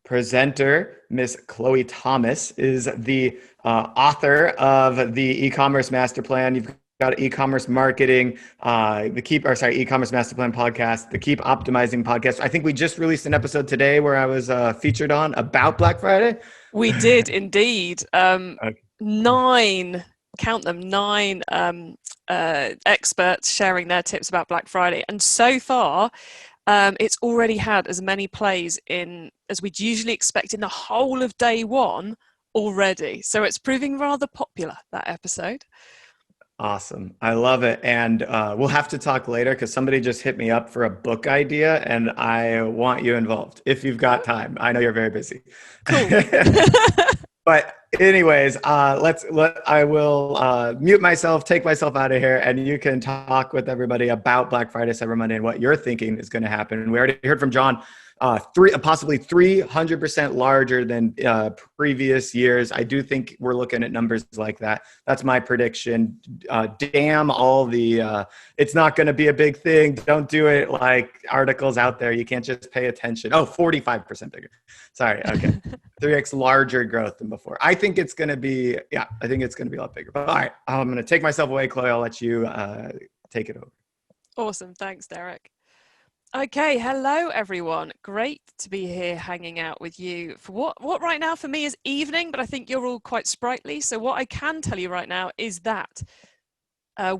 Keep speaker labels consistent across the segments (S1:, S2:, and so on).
S1: presenter, Miss Chloe Thomas, is the author of the e-commerce master plan. You've got e-commerce marketing, e-commerce master plan podcast, the Keep Optimizing podcast. I think we just released an episode today where I was featured on about Black Friday.
S2: We did indeed.
S1: Okay.
S2: Nine, count them, nine experts sharing their tips about Black Friday. And so far, it's already had as many plays as we'd usually expect in the whole of day one already. So it's proving rather popular, that episode.
S1: Awesome. I love it. And we'll have to talk later because somebody just hit me up for a book idea and I want you involved if you've got time. I know you're very busy.
S2: Cool.
S1: But anyways, I will mute myself, take myself out of here, and you can talk with everybody about Black Friday, Cyber Monday, and what you're thinking is going to happen. We already heard from John. Possibly 300% larger than previous years. I do think we're looking at numbers like that. That's my prediction. Damn all the, it's not going to be a big thing. Don't do it like articles out there. You can't just pay attention. Oh, 45% bigger. Sorry. Okay. 3x larger growth than before. I think it's going to be, I think it's going to be a lot bigger. But all right, I'm going to take myself away, Chloe. I'll let you take it over.
S2: Awesome. Thanks, Derek. Okay, hello everyone. Great to be here hanging out with you for what right now for me is evening, but I think you're all quite sprightly. So what I can tell you right now is that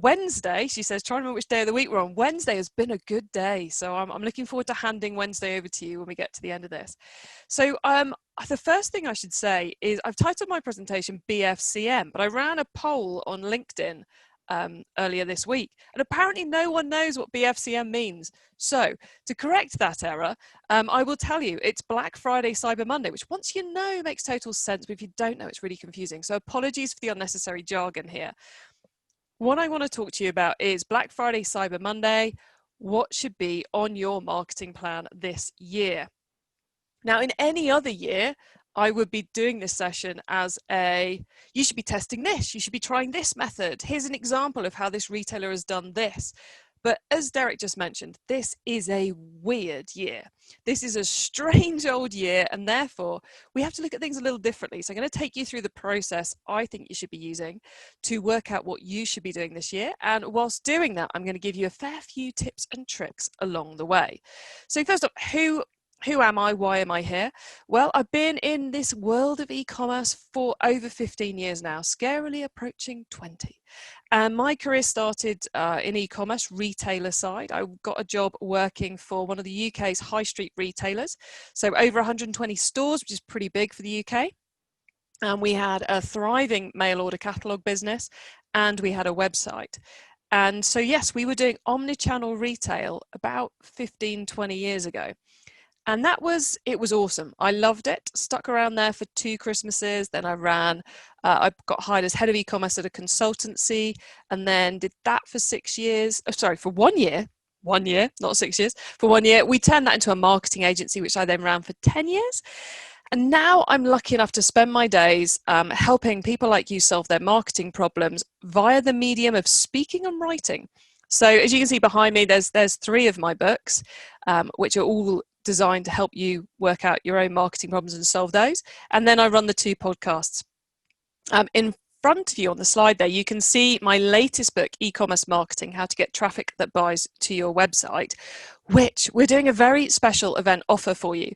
S2: Wednesday, she says, trying to remember which day of the week we're on. Wednesday has been a good day. So I'm looking forward to handing Wednesday over to you when we get to the end of this. So the first thing I should say is I've titled my presentation BFCM, but I ran a poll on LinkedIn earlier this week, and apparently no one knows what BFCM means. So to correct that error, I will tell you it's Black Friday Cyber Monday, which once you know makes total sense, but if you don't know, it's really confusing. So apologies for the unnecessary jargon here. What I want to talk to you about is Black Friday Cyber Monday, what should be on your marketing plan this year. Now, in any other year, I would be doing this session as you should be testing this, you should be trying this method. Here's an example of how this retailer has done this. But as Derek just mentioned, this is a weird year. This is a strange old year, and therefore we have to look at things a little differently. So I'm going to take you through the process I think you should be using to work out what you should be doing this year. And whilst doing that, I'm going to give you a fair few tips and tricks along the way. So first up, who am I? Why am I here? Well, I've been in this world of e-commerce for over 15 years now, scarily approaching 20. And my career started in e-commerce, retailer side. I got a job working for one of the UK's high street retailers. So over 120 stores, which is pretty big for the UK. And we had a thriving mail order catalogue business, and we had a website. And so, yes, we were doing omni-channel retail about 15, 20 years ago. And it was awesome. I loved it. Stuck around there for 2 Christmases. Then I got hired as head of e-commerce at a consultancy, and then did that for 6 years. Oh, sorry, for 1 year. 1 year, not 6 years. For 1 year, we turned that into a marketing agency, which I then ran for 10 years. And now I'm lucky enough to spend my days helping people like you solve their marketing problems via the medium of speaking and writing. So as you can see behind me, there's 3 of my books, which are all designed to help you work out your own marketing problems and solve those. And then I run the 2 podcasts. In front of you on the slide there, you can see my latest book, E-commerce Marketing, How to Get Traffic That Buys to Your Website, which we're doing a very special event offer for you.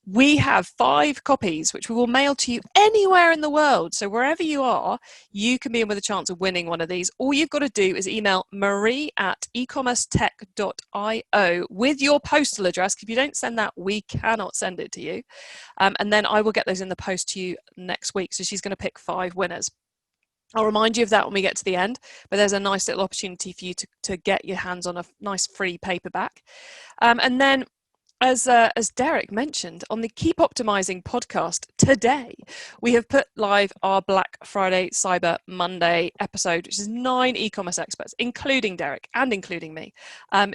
S2: We have 5 copies, which we will mail to you anywhere in the world. So wherever you are, you can be in with a chance of winning one of these. All you've got to do is email marie@ecommercetech.io with your postal address. If you don't send that, we cannot send it to you. And then I will get those in the post to you next week. So she's going to pick 5 winners. I'll remind you of that when we get to the end, but there's a nice little opportunity for you to get your hands on a nice free paperback. And then, as Derek mentioned, on the Keep Optimizing podcast today, we have put live our Black Friday Cyber Monday episode, which is 9 e-commerce experts, including Derek and including me,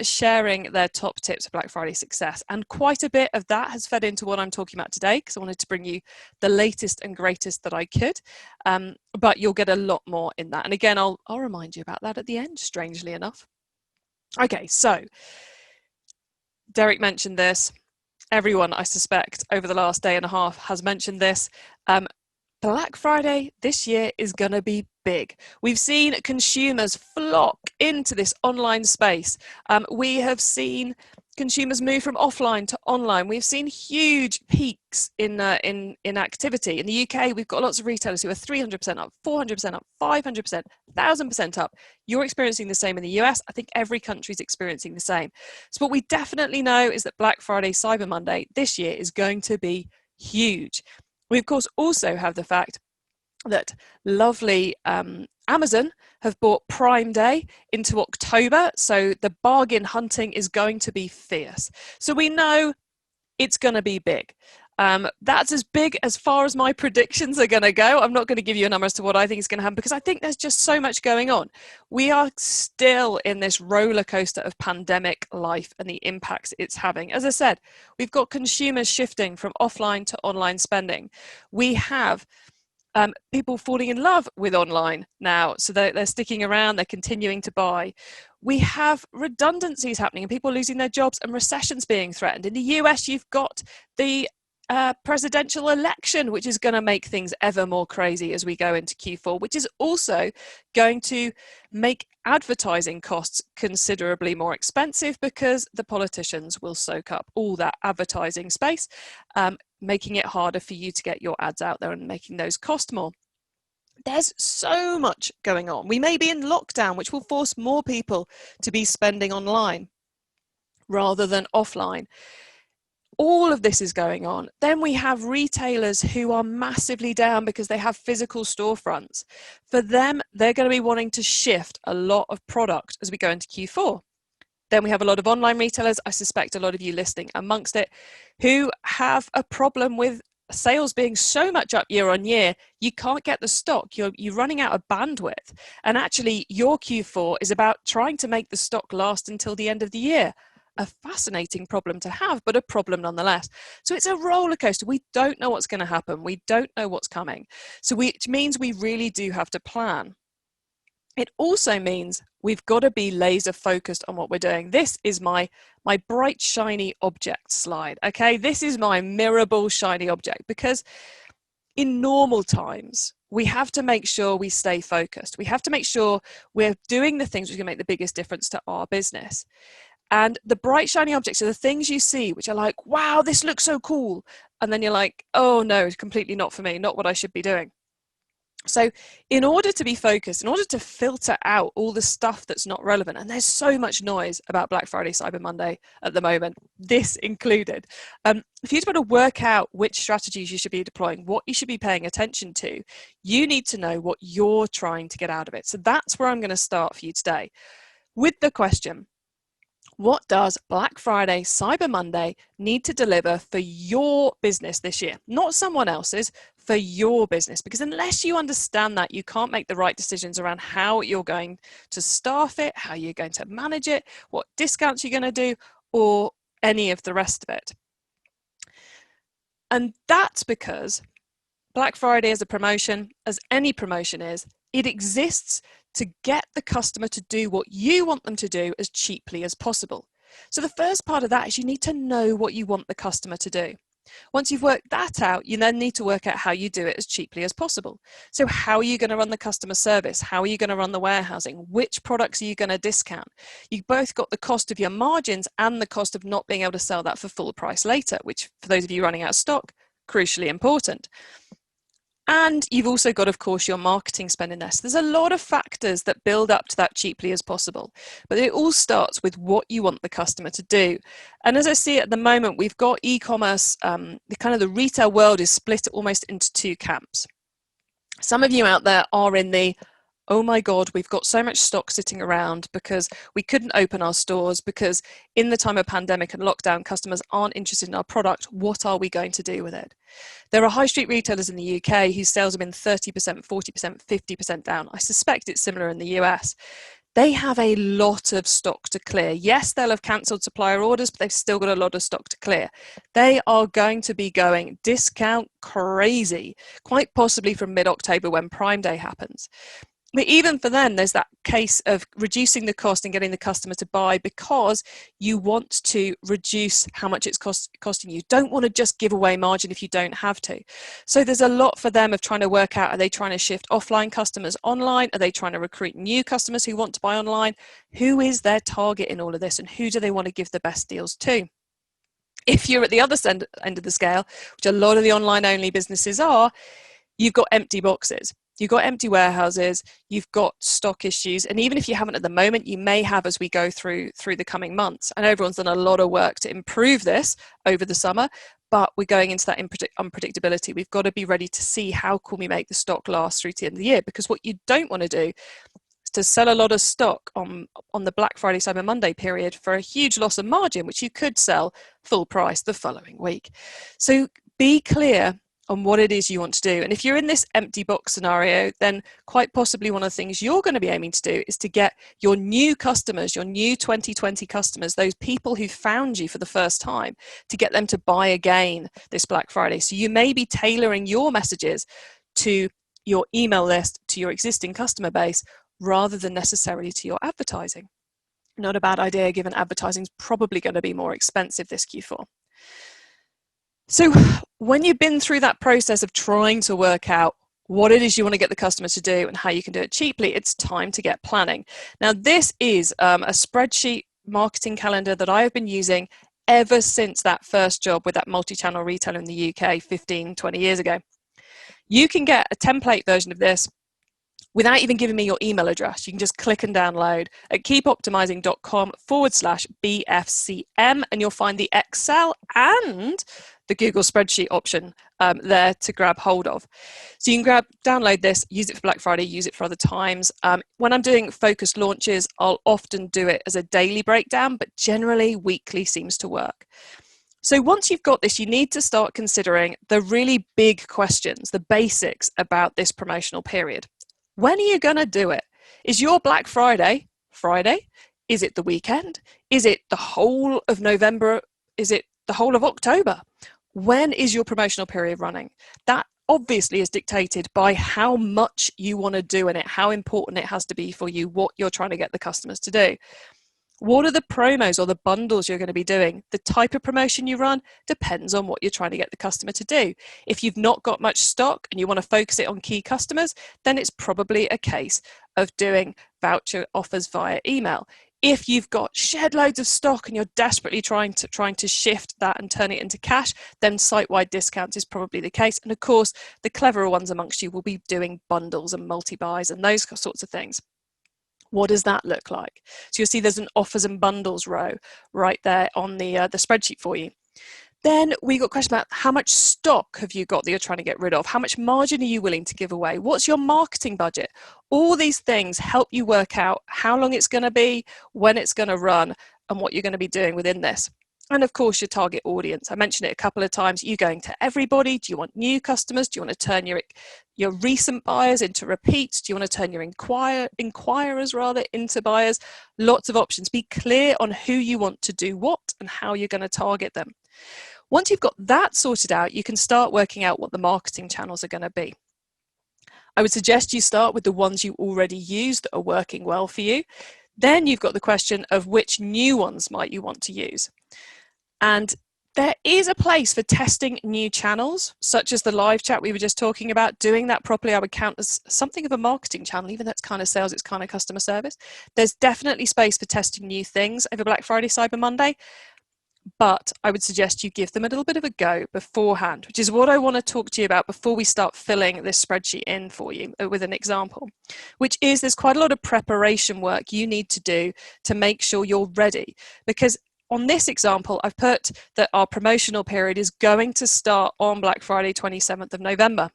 S2: sharing their top tips for Black Friday success. And quite a bit of that has fed into what I'm talking about today, because I wanted to bring you the latest and greatest that I could. But you'll get a lot more in that. And again, I'll remind you about that at the end, strangely enough. Okay, so Derek mentioned this. everyone, I suspect, over the last day and a half has mentioned this. Black Friday this year is going to be big. We've seen consumers flock into this online space. We have seen consumers move from offline to online. We've seen huge peaks in activity. In the UK, we've got lots of retailers who are 300% up, 400% up, 500%, 1,000% up. You're experiencing the same in the US. I think every country is experiencing the same. So what we definitely know is that Black Friday, Cyber Monday this year is going to be huge. We, of course, also have the fact that lovely Amazon have brought Prime Day into October, so the bargain hunting is going to be fierce. So we know it's going to be big. That's as big as far as my predictions are going to go. I'm not going to give you a number as to what I think is going to happen because I think there's just so much going on. We are still in this roller coaster of pandemic life and the impacts it's having. As I said, we've got consumers shifting from offline to online spending. We have people falling in love with online now, so they're sticking around, they're continuing to buy. We have redundancies happening and people losing their jobs and recessions being threatened. In the US, you've got the presidential election, which is going to make things ever more crazy as we go into Q4, which is also going to make advertising costs considerably more expensive because the politicians will soak up all that advertising space, making it harder for you to get your ads out there and making those cost more. There's so much going on. We may be in lockdown, which will force more people to be spending online rather than offline. All of this is going on. Then we have retailers who are massively down because they have physical storefronts. For them, they're going to be wanting to shift a lot of product as we go into Q4. Then we have a lot of online retailers, I suspect a lot of you listening amongst it, who have a problem with sales being so much up year on year, you can't get the stock. You're running out of bandwidth. And actually, your Q4 is about trying to make the stock last until the end of the year. A fascinating problem to have, but a problem nonetheless. So it's a roller coaster. We don't know what's going to happen. We don't know what's coming. So which means we really do have to plan. It also means we've got to be laser focused on what we're doing. This is my bright, shiny object slide. Okay, this is my mirrorable shiny object because in normal times, we have to make sure we stay focused. We have to make sure we're doing the things which can make the biggest difference to our business. And the bright, shiny objects are the things you see, which are like, wow, this looks so cool. And then you're like, oh no, it's completely not for me, not what I should be doing. So in order to be focused, in order to filter out all the stuff that's not relevant, and there's so much noise about Black Friday, Cyber Monday at the moment, this included, if you'd want to work out which strategies you should be deploying, what you should be paying attention to, you need to know what you're trying to get out of it. So that's where I'm going to start for you today with the question, what does Black Friday, Cyber Monday need to deliver for your business this year? Not someone else's, for your business. Because unless you understand that, you can't make the right decisions around how you're going to staff it, how you're going to manage it, what discounts you're going to do, or any of the rest of it. And that's because Black Friday is a promotion, as any promotion is, it exists to get the customer to do what you want them to do as cheaply as possible. So the first part of that is you need to know what you want the customer to do. Once you've worked that out, you then need to work out how you do it as cheaply as possible. So how are you going to run the customer service? How are you going to run the warehousing? Which products are you going to discount? You've both got the cost of your margins and the cost of not being able to sell that for full price later, which for those of you running out of stock, crucially important. And you've also got, of course, your marketing spend in there. So there's a lot of factors that build up to that cheaply as possible. But it all starts with what you want the customer to do. And as I see it at the moment, we've got e-commerce, the retail world is split almost into two camps. Some of you out there are in the, oh my God, we've got so much stock sitting around because we couldn't open our stores because in the time of pandemic and lockdown, customers aren't interested in our product. What are we going to do with it? There are high street retailers in the UK whose sales have been 30%, 40%, 50% down. I suspect it's similar in the US. They have a lot of stock to clear. Yes, they'll have cancelled supplier orders, but they've still got a lot of stock to clear. They are going to be going discount crazy, quite possibly from mid-October when Prime Day happens. But even for them, there's that case of reducing the cost and getting the customer to buy because you want to reduce how much it's costing you. Don't want to just give away margin if you don't have to. So there's a lot for them of trying to work out, are they trying to shift offline customers online? Are they trying to recruit new customers who want to buy online? Who is their target in all of this, and who do they want to give the best deals to? If you're at the other end of the scale, which a lot of the online only businesses are, you've got empty boxes. You've got empty warehouses, you've got stock issues, and even if you haven't at the moment, you may have as we go through the coming months. And everyone's done a lot of work to improve this over the summer, but we're going into that unpredictability. We've got to be ready to see how can we make the stock last through to the end of the year, because what you don't want to do is to sell a lot of stock on the Black Friday, Cyber Monday period for a huge loss of margin, which you could sell full price the following week. So be clear on what it is you want to do. And if you're in this empty box scenario, then quite possibly one of the things you're going to be aiming to do is to get your new customers, your new 2020 customers, those people who found you for the first time, to get them to buy again this Black Friday. So you may be tailoring your messages to your email list, to your existing customer base, rather than necessarily to your advertising. Not a bad idea, given advertising is probably going to be more expensive this Q4. So when you've been through that process of trying to work out what it is you want to get the customer to do and how you can do it cheaply, it's time to get planning. Now, this is a spreadsheet marketing calendar that I have been using ever since that first job with that multi-channel retailer in the UK 15, 20 years ago. You can get a template version of this without even giving me your email address. You can just click and download at keepoptimizing.com/BFCM, and you'll find the Excel and the Google spreadsheet option there to grab hold of. So you can download this, use it for Black Friday, use it for other times. When I'm doing focused launches, I'll often do it as a daily breakdown, but generally weekly seems to work. So once you've got this, you need to start considering the really big questions, the basics about this promotional period. When are you going to do it? Is your Black Friday Friday? Is it the weekend? Is it the whole of November? Is it the whole of October? When is your promotional period running? That obviously is dictated by how much you want to do in it, how important it has to be for you, what you're trying to get the customers to do. What are the promos or the bundles you're going to be doing? The type of promotion you run depends on what you're trying to get the customer to do. If you've not got much stock and you want to focus it on key customers, then it's probably a case of doing voucher offers via email. If you've got shed loads of stock and you're desperately trying to shift that and turn it into cash, then site-wide discounts is probably the case. And of course, the cleverer ones amongst you will be doing bundles and multi-buys and those sorts of things. What does that look like? So you'll see there's an offers and bundles row right there on the spreadsheet for you. Then we got a question about how much stock have you got that you're trying to get rid of? How much margin are you willing to give away? What's your marketing budget? All these things help you work out how long it's going to be, when it's going to run, and what you're going to be doing within this. And of course, your target audience. I mentioned it a couple of times. Are you going to everybody? Do you want new customers? Do you want to turn your recent buyers into repeats? Do you want to turn your inquirers rather into buyers? Lots of options. Be clear on who you want to do what and how you're going to target them. Once you've got that sorted out, you can start working out what the marketing channels are going to be. I would suggest you start with the ones you already use that are working well for you. Then you've got the question of which new ones might you want to use. And there is a place for testing new channels, such as the live chat we were just talking about. Doing that properly, I would count as something of a marketing channel, even though it's kind of sales, it's kind of customer service. There's definitely space for testing new things over Black Friday, Cyber Monday, but I would suggest you give them a little bit of a go beforehand, which is what I want to talk to you about before we start filling this spreadsheet in for you with an example, which is there's quite a lot of preparation work you need to do to make sure you're ready. Because on this example, I've put that our promotional period is going to start on Black Friday, 27th of November.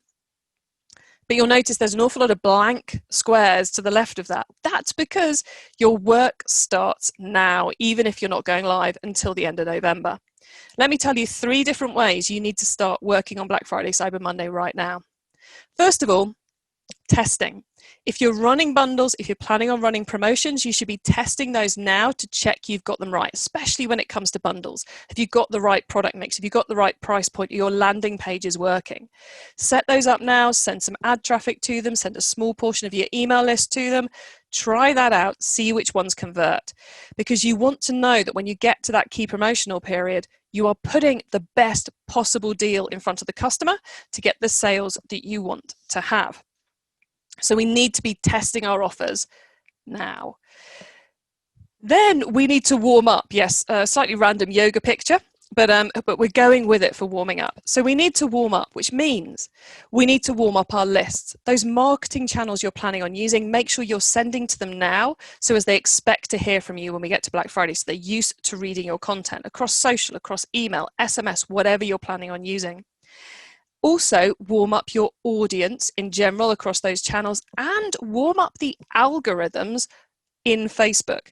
S2: But you'll notice there's an awful lot of blank squares to the left of that. That's because your work starts now, even if you're not going live until the end of November. Let me tell you 3 different ways you need to start working on Black Friday, Cyber Monday right now. First of all, testing. If you're running bundles, if you're planning on running promotions, you should be testing those now to check you've got them right, especially when it comes to bundles. Have you got the right product mix? Have you got the right price point? Your landing page is working. Set those up now, send some ad traffic to them, send a small portion of your email list to them. Try that out, see which ones convert. Because you want to know that when you get to that key promotional period, you are putting the best possible deal in front of the customer to get the sales that you want to have. So we need to be testing our offers now. Then we need to warm up. Yes, a slightly random yoga picture, but we're going with it for warming up. So we need to warm up, which means we need to warm up our lists. Those marketing channels you're planning on using, make sure you're sending to them now, so as they expect to hear from you when we get to Black Friday, so they're used to reading your content across social, across email, SMS, whatever you're planning on using. Also, warm up your audience in general across those channels, and warm up the algorithms in Facebook.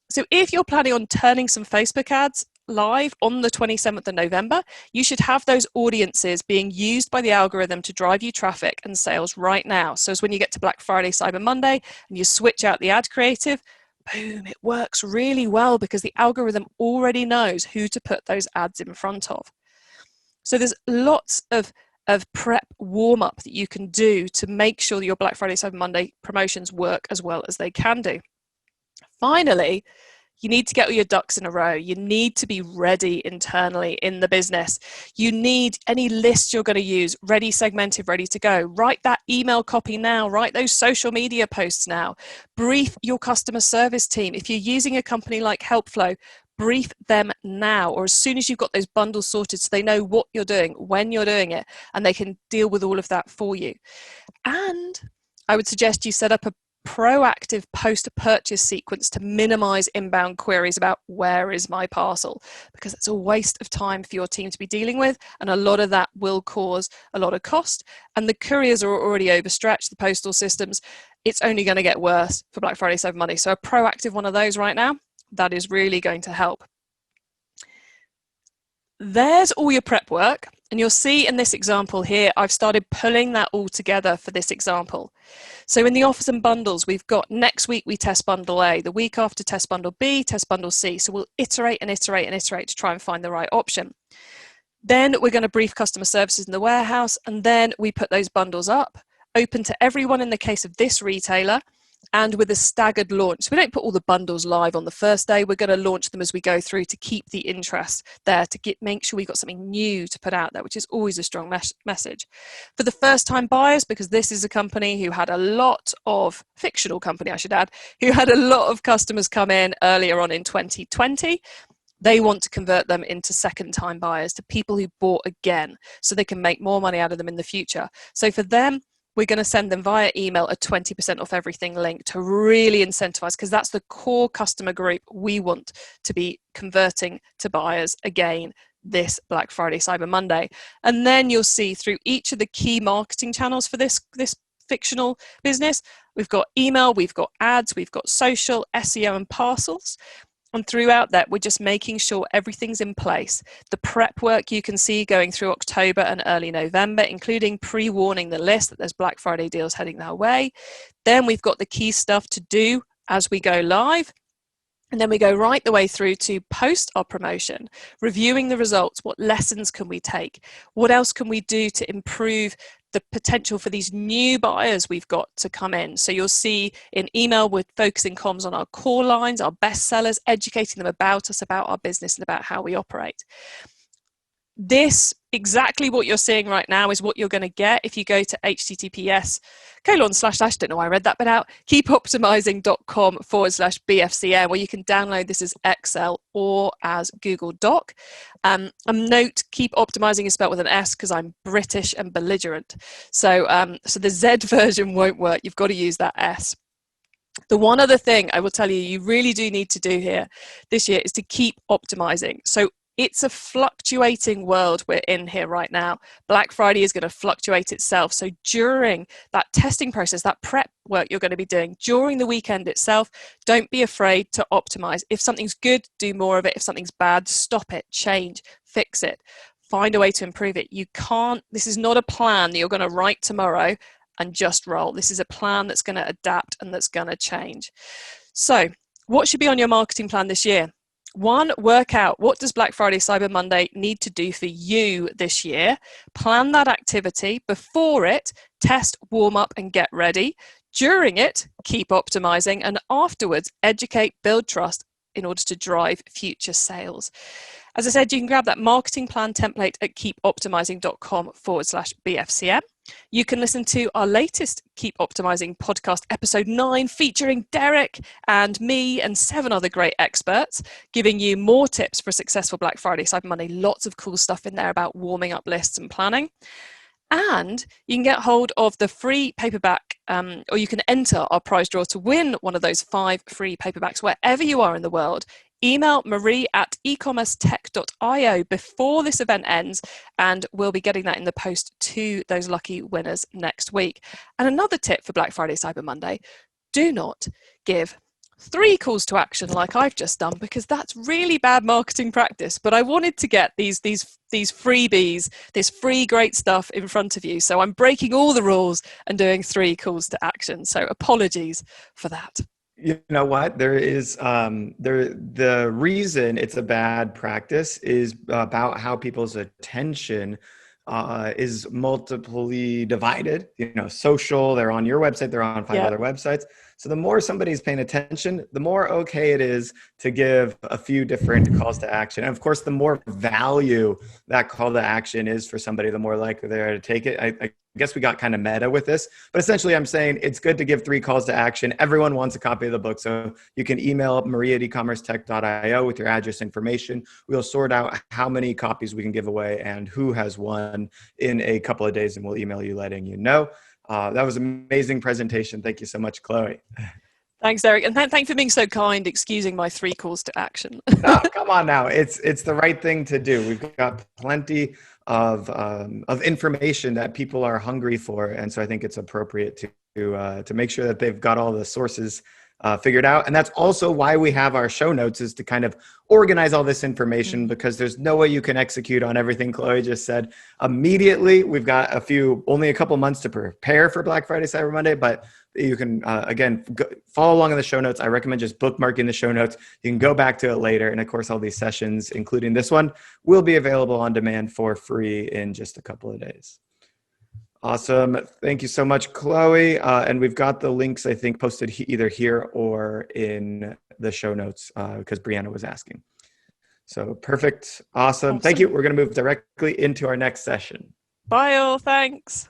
S2: So if you're planning on turning some Facebook ads live on the 27th of November, you should have those audiences being used by the algorithm to drive you traffic and sales right now. So as when you get to Black Friday, Cyber Monday, and you switch out the ad creative, boom, it works really well because the algorithm already knows who to put those ads in front of. So there's lots of prep warm-up that you can do to make sure that your Black Friday, Cyber Monday promotions work as well as they can do. Finally, you need to get all your ducks in a row. You need to be ready internally in the business. You need any list you're going to use ready, segmented, ready to go. Write that email copy now. Write those social media posts now. Brief your customer service team. If you're using a company like HelpFlow, brief them now, or as soon as you've got those bundles sorted, so they know what you're doing, when you're doing it, and they can deal with all of that for you. And I would suggest you set up a proactive post-purchase sequence to minimize inbound queries about where is my parcel, because it's a waste of time for your team to be dealing with, and a lot of that will cause a lot of cost, and the couriers are already overstretched, the postal systems. It's only going to get worse for Black Friday, Cyber Monday. So a proactive one of those right now, that is really going to help. There's all your prep work, and you'll see in this example here, I've started pulling that all together for this example. So in the offers and bundles, we've got next week we test bundle A, the week after test bundle B, test bundle C. So we'll iterate and iterate and iterate to try and find the right option. Then we're going to brief customer services in the warehouse, and then we put those bundles up, open to everyone in the case of this retailer, and with a staggered launch. So we don't put all the bundles live on the first day. We're going to launch them as we go through to keep the interest there, to make sure we've got something new to put out there, which is always a strong message. For the first-time buyers, because this is a company who had a lot of, fictional company I should add, who had a lot of customers come in earlier on in 2020, they want to convert them into second-time buyers, to people who bought again, so they can make more money out of them in the future. So for them, we're going to send them via email a 20% off everything link to really incentivize, because that's the core customer group we want to be converting to buyers again this Black Friday, Cyber Monday. And then you'll see through each of the key marketing channels for this fictional business, we've got email, we've got ads, we've got social, SEO, and parcels. And throughout that, we're just making sure everything's in place. The prep work you can see going through October and early November, including pre-warning the list that there's Black Friday deals heading their way. Then we've got the key stuff to do as we go live. And then we go right the way through to post our promotion, reviewing the results. What lessons can we take? What else can we do to improve the potential for these new buyers we've got to come in? So you'll see in email, we're focusing comms on our core lines, our best sellers, educating them about us, about our business, and about how we operate. This, exactly what you're seeing right now, is what you're going to get if you go to https:// don't know why I read that bit out, keepoptimizing.com/BFCM, where you can download this as Excel or as Google Doc. Note, keep optimizing is spelled with an S because I'm British and belligerent. So the Z version won't work. You've got to use that S. The one other thing I will tell you really do need to do here this year is to keep optimizing. So it's a fluctuating world we're in here right now. Black Friday is going to fluctuate itself. So during that testing process, that prep work you're going to be doing during the weekend itself, don't be afraid to optimize. If something's good, do more of it. If something's bad, stop it, change, fix it, find a way to improve it. You can't, this is not a plan that you're going to write tomorrow and just roll. This is a plan that's going to adapt and that's going to change. So what should be on your marketing plan this year? 1, work out what does Black Friday, Cyber Monday need to do for you this year. Plan that activity. Before it, test, warm up, and get ready. During it, keep optimizing. And afterwards, educate, build trust in order to drive future sales. As I said, you can grab that marketing plan template at keepoptimizing.com/BFCM. You can listen to our latest Keep Optimizing podcast, episode 9, featuring Derek and me and 7 other great experts, giving you more tips for a successful Black Friday, Cyber Monday. Lots of cool stuff in there about warming up lists and planning. And you can get hold of the free paperback, or you can enter our prize draw to win one of those 5 free paperbacks wherever you are in the world. Email marie@ecommercetech.io before this event ends, and we'll be getting that in the post to those lucky winners next week. And another tip for Black Friday, Cyber Monday, do not give 3 calls to action like I've just done, because that's really bad marketing practice. But I wanted to get these freebies, this free great stuff in front of you. So I'm breaking all the rules and doing 3 calls to action. So apologies for that.
S1: You know what? There is the reason it's a bad practice is about how people's attention is multiply divided. You know, social, they're on your website, they're on 5 other websites. So the more somebody's paying attention, the more okay it is to give a few different calls to action. And of course, the more value that call to action is for somebody, the more likely they are to take it. I guess we got kind of meta with this, but essentially I'm saying it's good to give 3 calls to action. Everyone wants a copy of the book. So you can email marie@ecommercetech.io with your address information. We'll sort out how many copies we can give away and who has won in a couple of days, and we'll email you letting you know. That was an amazing presentation. Thank you so much, Chloe.
S2: Thanks, Derek. And thanks for being so kind, excusing my 3 calls to action.
S1: No, come on now. It's the right thing to do. We've got plenty of information that people are hungry for. And so I think it's appropriate to make sure that they've got all the sources figured out. And that's also why we have our show notes, is to kind of organize all this information, because there's no way you can execute on everything Chloe just said immediately. We've got only a couple months to prepare for Black Friday, Cyber Monday, but you can, again, follow along in the show notes. I recommend just bookmarking the show notes. You can go back to it later. And of course, all these sessions, including this one, will be available on demand for free in just a couple of days. Awesome. Thank you so much, Chloe. And we've got the links, I think, posted either here or in the show notes, because Brianna was asking. So perfect. Awesome. Thank you. We're going to move directly into our next session.
S2: Bye all. Thanks.